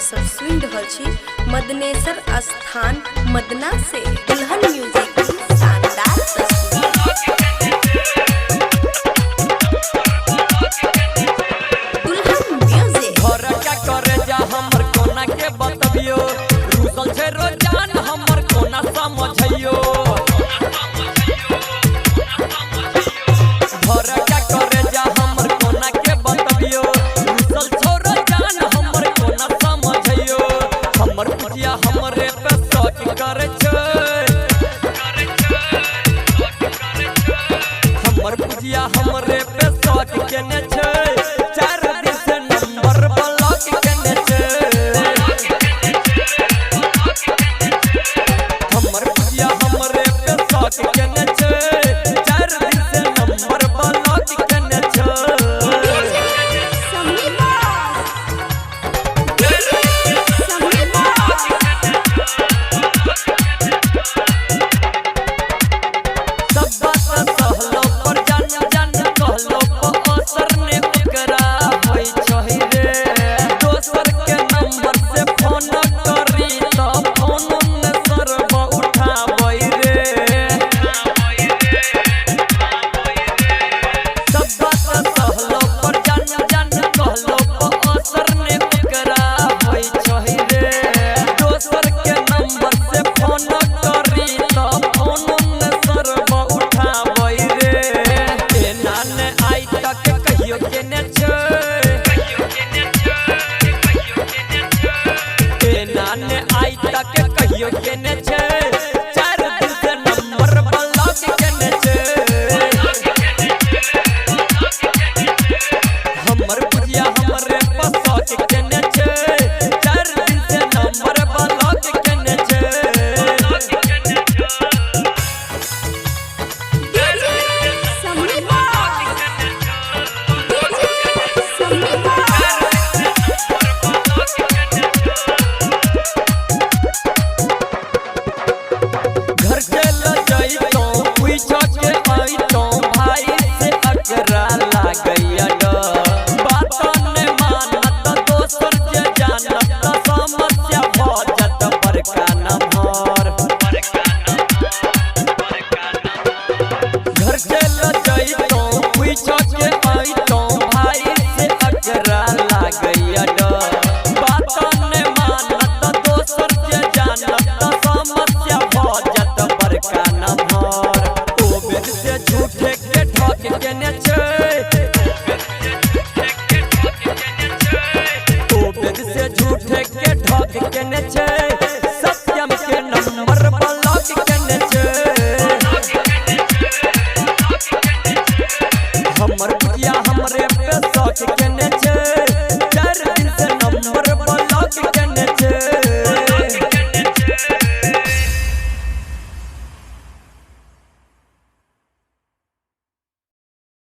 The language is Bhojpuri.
सब सुन रहल छी मदनेश्वर स्थान मदना से दुल्हन म्यूजिक की शानदार दुल्हन म्यूजिक घर क्या करे जा हमर कोना के बतबियो रूसल छे रोजान हमर कोना समझियो घर क्या करे जा हमर कोना के बतबियो रूसल छे रोजान हमर कोना समझियो हमर पुतिया हमरे पे शक करे छे हमर पुतिया हमरे पे शक केने छे हमर पुतिया हमरे पे शक केने छे 4 दिन से नंबर ब्लॉक केने छे।